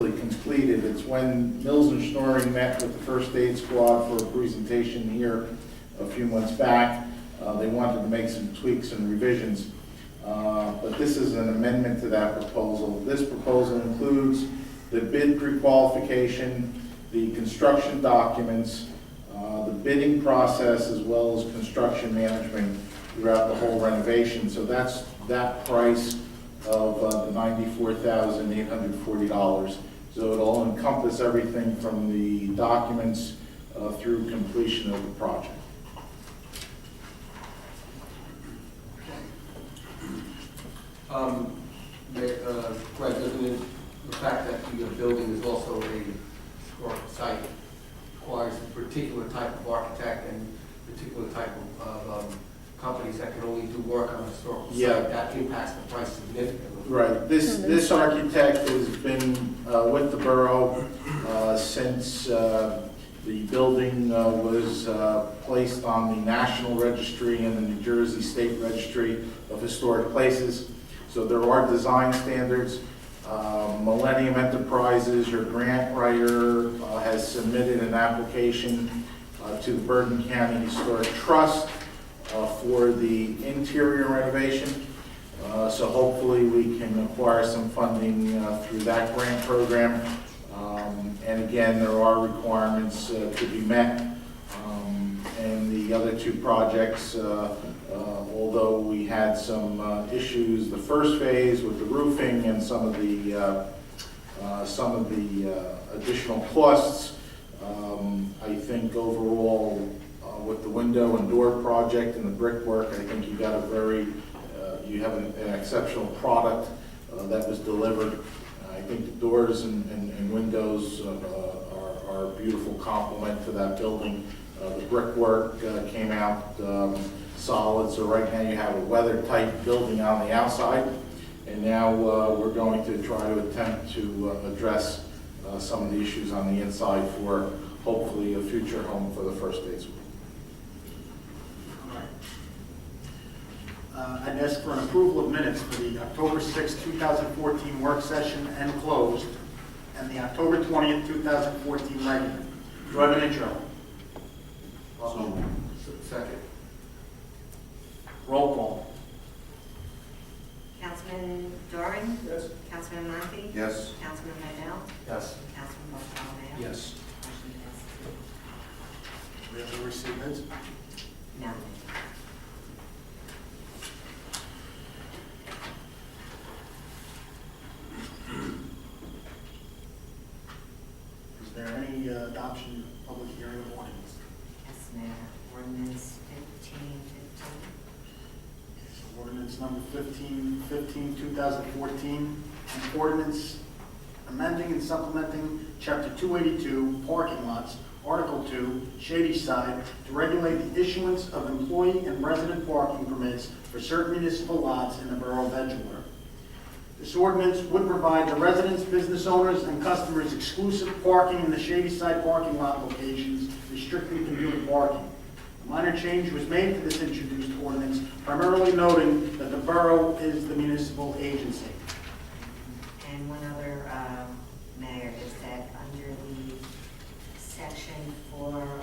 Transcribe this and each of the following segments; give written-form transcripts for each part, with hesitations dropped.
essentially completed. It's when Mills and Schnoring met with the first aid squad for a presentation here a few months back. They wanted to make some tweaks and revisions, but this is an amendment to that proposal. This proposal includes the bid pre-qualification, the construction documents, the bidding process, as well as construction management throughout the whole renovation. So that's that price of the $94,840. So it'll encompass everything from the documents through completion of the project. Greg, doesn't it, the fact that the building is also a historic site requires a particular type of architect and particular type of companies that can only do work on a historical site, that impacts the price significantly. Right. This architect has been with the borough since the building was placed on the National Registry and the New Jersey State Registry of Historic Places. So there are design standards. Millennium Enterprises, your grant writer, has submitted an application to the Bergen County Historic Trust for the interior renovation. So hopefully we can acquire some funding through that grant program. And again, there are requirements to be met. And the other two projects, although we had some issues the first phase with the roofing and some of the additional costs, I think overall with the window and door project and the brickwork, I think you got a you have an exceptional product that was delivered. I think the doors and windows are a beautiful complement to that building. The brickwork came out solid, so right now you have a weather-tight building on the outside, and now we're going to try to attempt to address some of the issues on the inside for hopefully a future home for the first aid school. I'd ask for an approval of minutes for the October 6, 2014 work session and closed, and the October 20th, 2014 regular. Do I have an intro? Second. Roll call. Councilman Doran? Yes. Councilman Murphy? Yes. Councilman Mandel? Yes. Councilman Bartholomew? Yes. Motion passes. We have to receive minutes. No. Is there any adoption of public hearing of ordinance? Yes, Mayor. Ordinance 1515. Ordinance number 1515, 2014, an ordinance amending and supplementing Chapter 282, parking lots, Article 2, Shady Side, to regulate the issuance of employee and resident parking permits for certain municipal lots in the borough of Edgewater. This ordinance would provide the residents, business owners, and customers exclusive parking in the Shady Side parking lot locations, restricting commuter parking. A minor change was made to this introduced ordinance, primarily noting that the borough is the municipal agency. And one other, Mayor, is that under the section for,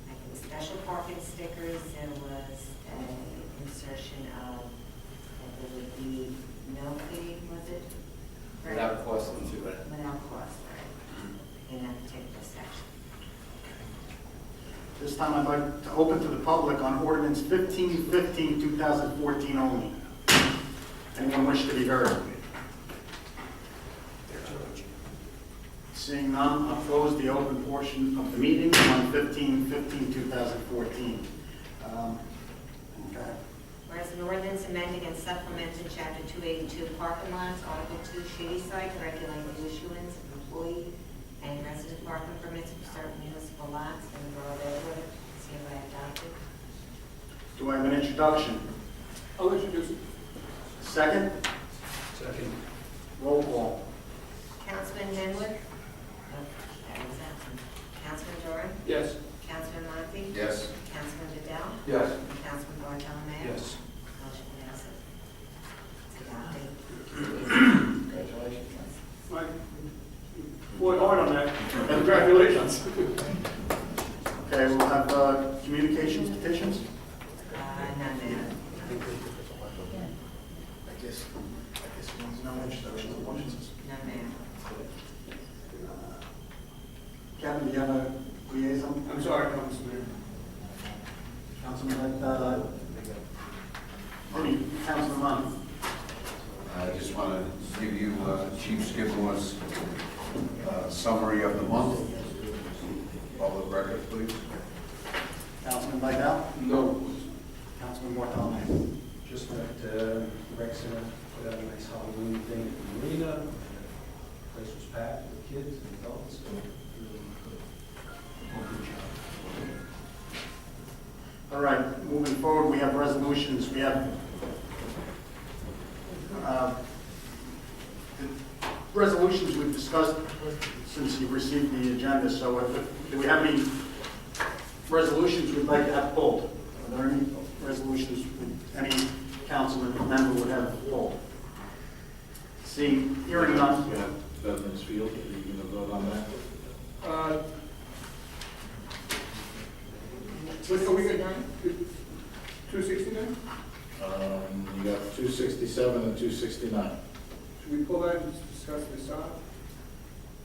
like the special parking stickers, there was an insertion of that there would be no fee, was it? Without cost into it. Without cost, right, in that particular section. This time I'd like to open to the public on ordinance 1515, 2014 only. Anyone wish to be heard? Seeing none, I'll close the open portion of the meeting on 1515, 2014. Okay. Whereas an ordinance amending and supplementing Chapter 282 parking lots, Article 2 Shady Side, to regulate the issuance of employee and resident parking permits for certain municipal lots in the borough of Edgewater, is hereby adopted. Do I have an introduction? I'll introduce it. Second? Second. Roll call. Councilman Henwood? That was absent. Councilman Doran? Yes. Councilman Murphy? Yes. Councilman Goodell? Yes. Councilman Bartholomew? Yes. Motion passes. It's adopted. Congratulations. Mike. Boy, hard on that. Congratulations. Okay, we'll have communications, petitions. None, ma'am. I guess no introductions or motions. None, ma'am. Kevin, do you have a liaison? I'm sorry, Councilman. Councilman, Councilman Lund. I just want to give you Chief Skidmore's summary of the month. Public record, please. Councilman Vidal. No. Councilman Bartholomew. Just that the rec center put out a nice Halloween thing at the marina. The place was packed with kids and adults. So really good job. All right, moving forward, we have resolutions. We have the resolutions we've discussed since you received the agenda. So do we have any resolutions we'd like to have pulled? Are there any resolutions any councilman or member would have pulled? Seeing, hearing none. We have Veterans Field, are you going to vote on that? What are we going 269? You got 267 and 269. Should we pull that and discuss this out?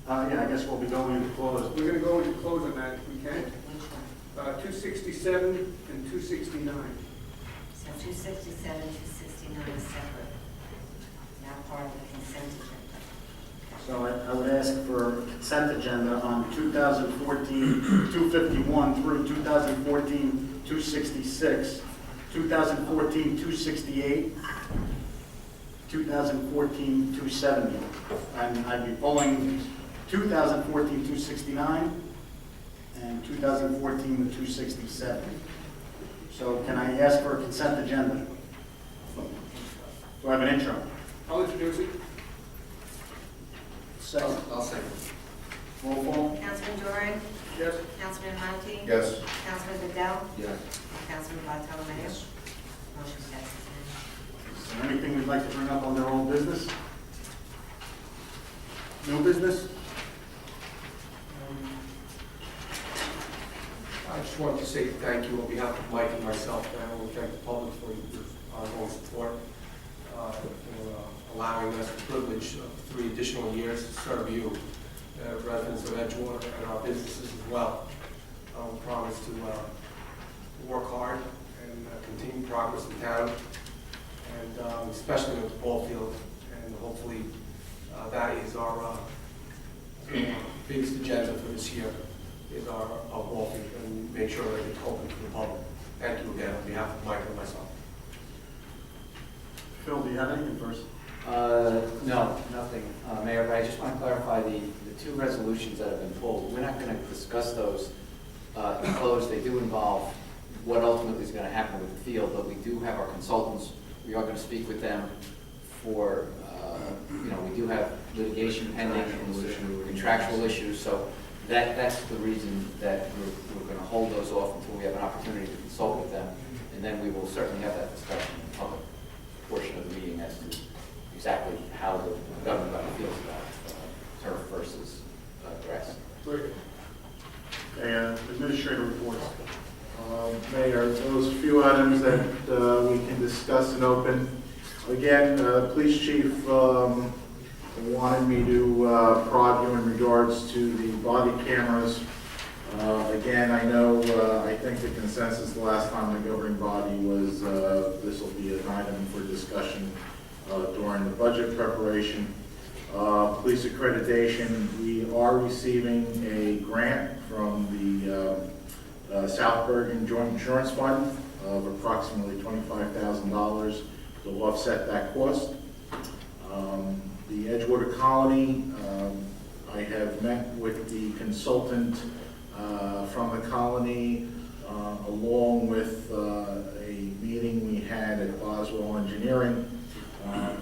Yeah, I guess we'll be going into close. We're going to go into close on that if we can. Which one? 267 and 269. So 267, 269 is separate. Now part of the consent agenda. So I would ask for a consent agenda on 2014 251 through 2014 266, 2014 268, 2014 270. And I'd be pulling 2014 269 and 2014 to 267. So can I ask for a consent agenda? Do I have an intro? I'll introduce it. Second. I'll second. Roll call. Councilman Doran? Yes. Councilman Monty? Yes. Councilman Vidal? Yes. Councilman Bartholomew? Yes. Motion passes. Is there anything we'd like to bring up on their old business? New business? I just wanted to say thank you on behalf of Mike and myself, and I want to thank the public for your ongoing support, for allowing us the privilege of 3 additional years to serve you, residents of Edgewater, and our businesses as well. We promise to work hard and continue progress in town, and especially with the ball field, and hopefully that is our biggest agenda for this year, is our ball field, and make sure that it's open to the public. Thank you again on behalf of Mike and myself. Phil, do you have anything first? No, nothing, Mayor, but I just want to clarify the 2 resolutions that have been pulled. We're not going to discuss those in close. They do involve what ultimately is going to happen with the field, but we do have our consultants. We are going to speak with them for, we do have litigation pending and contractual issues, so that's the reason that we're going to hold those off until we have an opportunity to consult with them, and then we will certainly have that discussion in the public portion of the meeting as to exactly how the governing body feels about turf versus grass. Great. Okay, administrator reports. Mayor, those few items that we can discuss and open. Again, police chief wanted me to prod you in regards to the body cameras. Again, I know, I think the consensus the last time the governing body was this will be an item for discussion during the budget preparation. Police accreditation, we are receiving a grant from the South Bergen Joint Insurance Fund of approximately $25,000 to offset that cost. The Edgewater Colony, I have met with the consultant from the colony, along with a meeting we had at Boswell Engineering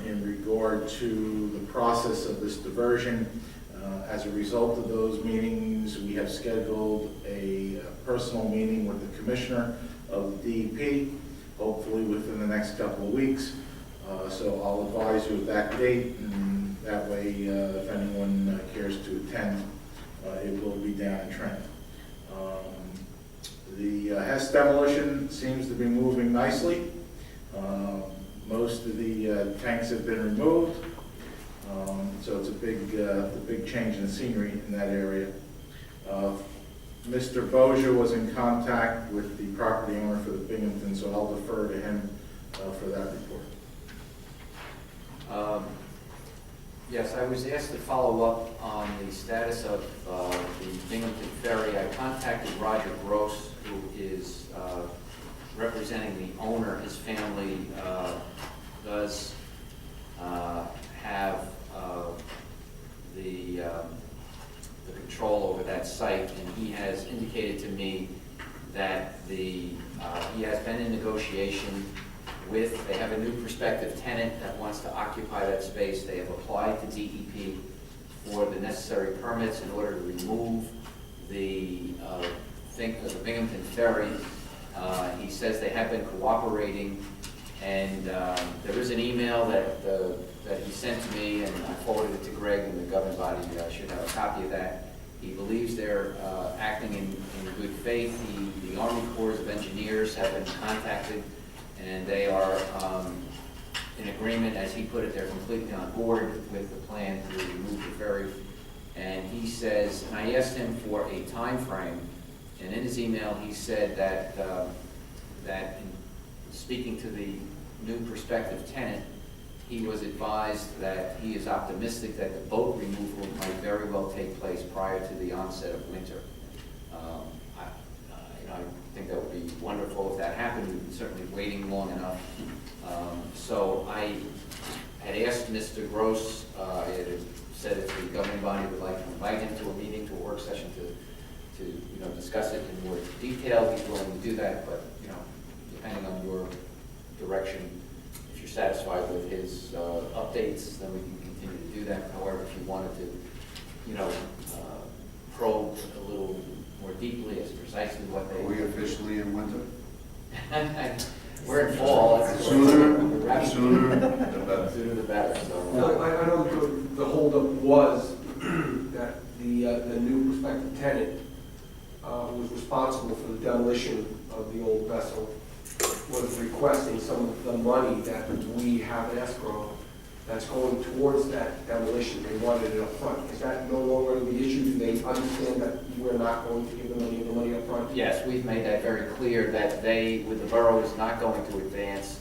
in regard to the process of this diversion. As a result of those meetings, we have scheduled a personal meeting with the commissioner of the DEP, hopefully within the next couple of weeks. So I'll advise you of that date, and that way, if anyone cares to attend, it will be down in Trent. The Hess demolition seems to be moving nicely. Most of the tanks have been removed, so it's a big change in the scenery in that area. Mr. Bozier was in contact with the property owner for the Binghamton, so I'll defer to him for that report. Yes, I was asked to follow up on the status of the Binghamton Ferry. I contacted Roger Gross, who is representing the owner. His family does have the control over that site, and he has indicated to me that he has been in negotiation with, they have a new prospective tenant that wants to occupy that space. They have applied to DEP for the necessary permits in order to remove the Binghamton Ferry. He says they have been cooperating, and there is an email that he sent to me, and I forwarded it to Greg, and the governing body should have a copy of that. He believes they're acting in good faith. The Army Corps of Engineers have been contacted, and they are in agreement, as he put it, they're completely on board with the plan to remove the ferry. And he says, and I asked him for a time frame, and in his email he said that in speaking to the new prospective tenant, he was advised that he is optimistic that the boat removal might very well take place prior to the onset of winter. I think that would be wonderful if that happened. We've been certainly waiting long enough. So I had asked Mr. Gross, said if the governing body would like to invite him to a meeting, to a work session to discuss it in more detail. He's willing to do that, but depending on your direction, if you're satisfied with his updates, then we can continue to do that. However, if you wanted to, probe a little more deeply as precisely what Are we officially in winter? We're in fall. Sooner the better. Sooner the better. So, No, I know the holdup was that the new prospective tenant was responsible for the demolition of the old vessel, was requesting some of the money that we have in escrow that's going towards that demolition. They wanted it up front. Is that no longer the issue? Do they understand that we're not going to give them any of the money up front? yes, we've made that very clear that the borough is not going to advance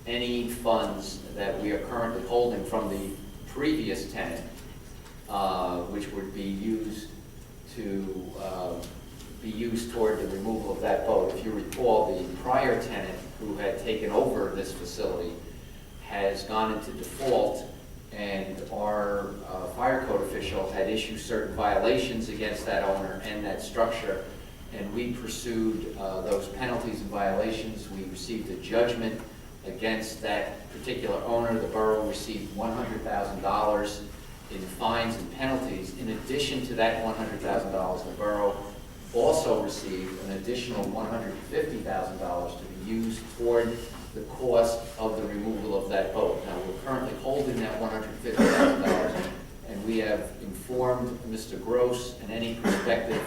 any funds that we are currently holding from the previous tenant, which would be used toward the removal of that boat. If you recall, the prior tenant who had taken over this facility has gone into default, and our fire code official had issued certain violations against that owner and that structure, and we pursued those penalties and violations. We received a judgment against that particular owner. The borough received $100,000 in fines and penalties. In addition to that $100,000, the borough also received an additional $150,000 to be used toward the cost of the removal of that boat. Now, we're currently holding that $150,000, and we have informed Mr. Gross and any prospective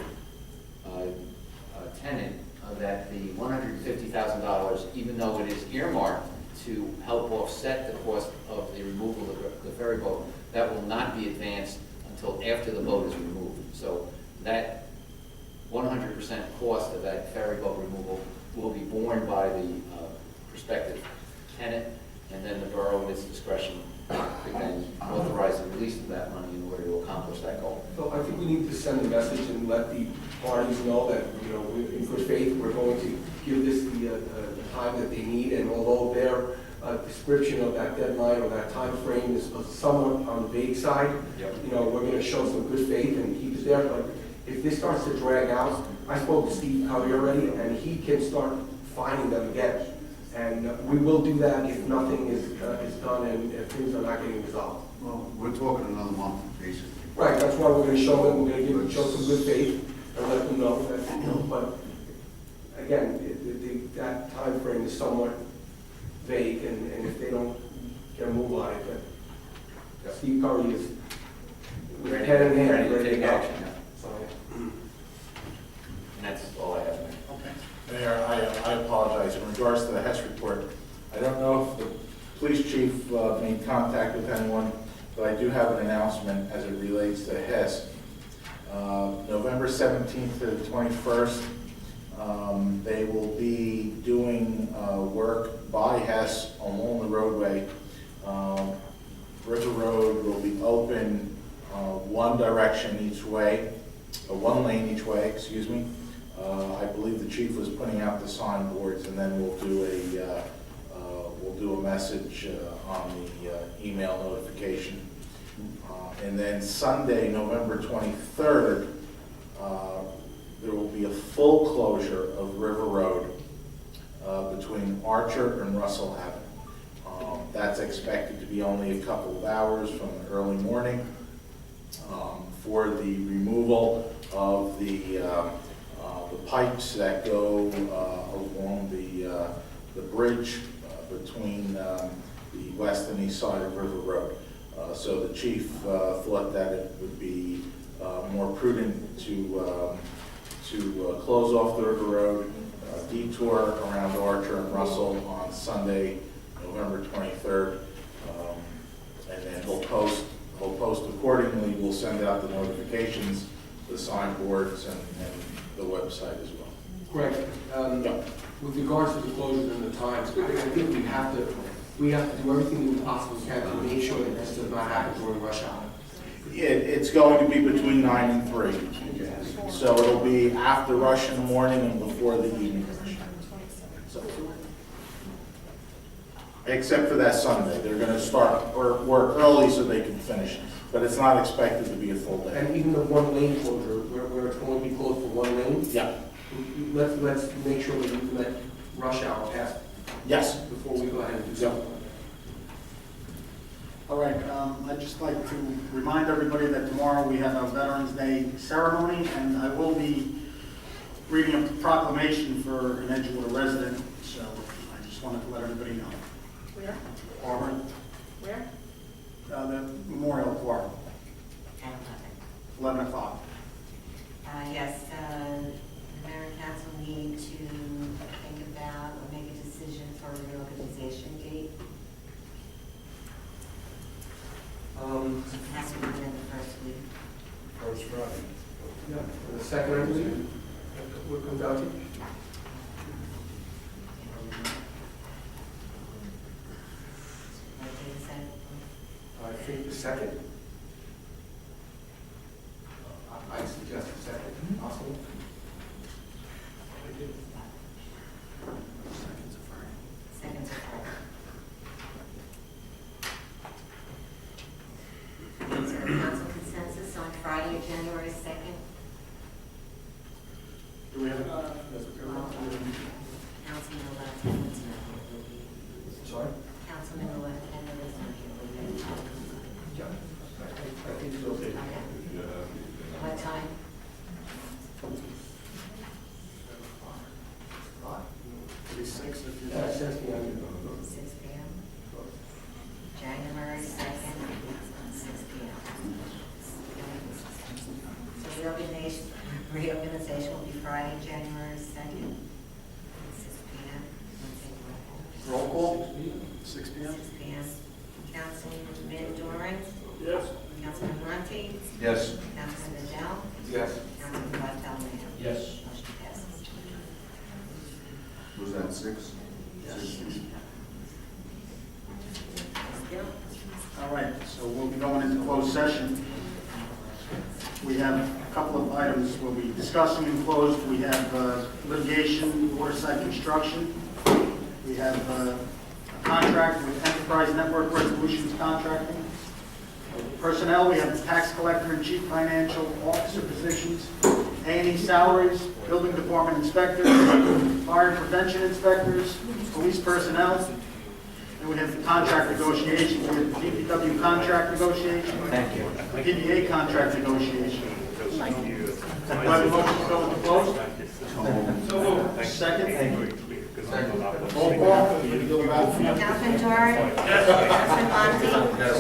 tenant that the $150,000, even though it is earmarked to help offset the cost of the removal of the ferry boat, that will not be advanced until after the boat is removed. So that 100% cost of that ferry boat removal will be borne by the prospective tenant, and then the borough, at its discretion, could then authorize the release of that money in order to accomplish that goal. So I think we need to send a message and let the parties know that, in good faith, we're going to give this the time that they need, and although their description of that deadline or that time frame is somewhat on the vague side, we're going to show some good faith and keep it there. But if this starts to drag out, I spoke to Steve Curry already, and he can start finding them again. And we will do that if nothing is done and if things are not getting resolved. Well, we're talking another month, basically. Right, that's why we're going to show them, we're going to show some good faith and let them know that, but again, that time frame is somewhat vague, and if they don't get a move on it, that Steve Curry is Ready Hand in hand, ready to ready to take go. action, yeah. So, And that's all I have, Mayor. Okay. Mayor, I apologize. In regards to the Hess report, I don't know if the police chief made contact with anyone, but I do have an announcement as it relates to Hess. November 17th to the 21st, they will be doing work by Hess along the roadway. River Road will be open one direction each way, one lane each way, excuse me. I believe the chief was putting out the signboards, and then we'll do a message on the email notification. And then Sunday, November 23rd, there will be a full closure of River Road between Archer and Russell Avenue. That's expected to be only a couple of hours from the early morning for the removal of the pipes that go along the bridge between the west and east side of River Road. So the chief thought that it would be more prudent to close off the River Road, detour around Archer and Russell on Sunday, November 23rd, and then he'll post accordingly. We'll send out the notifications, the signboards, and the website as well. Greg, Yeah. with regards to the closures and the times, I think we have to do everything we possibly can to make sure that this does not happen during rush hour. It's going to be between 9 and 3. So it'll be after rush in the morning and before the evening rush. So, except for that Sunday, they're gonna start work early so they can finish. But it's not expected to be a full day. And even the one lane closure, where it's going to be closed for one lane, Yeah, let's make sure that we let rush hour pass yes. before we go ahead and do Yeah. something. All right, I'd just like to remind everybody that tomorrow we have our Veterans Day ceremony, and I will be reading a proclamation for an Edgewater resident, so I just wanted to let everybody know. Where? Auburn, Where? the Memorial Park, At 11 o'clock. Yes, the mayor and council need to think about or make a decision for a reorganization date. It has to be within the first week. First Friday. Yeah, and the second, I believe, what comes out to? What date is that? I think the second. I suggest the second, possible. Second to fourth. Is there a council consensus on Friday, January 2nd? Do we have, Councilman Lieutenant's not here, will be. Sorry? Councilman Lieutenant is not here, will be. I think it's okay. Okay. What time? 36 if you... Yeah, 6 p.m. 6 p.m. January 2nd, 6 p.m. So reorganization will be Friday, January 2nd, 6 p.m. Roll call? 6 p.m.? 6 p.m. Councilman Doran, Yes. Councilman Monte, Yes. Councilman Adele, Yes. Councilman Bartholomew. Yes. Motion passes. Was that 6? Bill? All right, so we'll be going into closed session. We have a couple of items we'll be discussing in closed. We have litigation, waterside construction. We have a contract with Enterprise Network Resolutions Contracting. Personnel, we have the tax collector and chief financial officer positions, A&E salaries, building department inspectors, fire prevention inspectors, police personnel. And we have the contract negotiations, we have the DPW contract negotiation. Thank you. The PDA contract negotiation. Thank you. Do I have a motion to go into closed? So moved. Second? Roll call? Councilman Doran? Yes. Councilman Monte? Yes.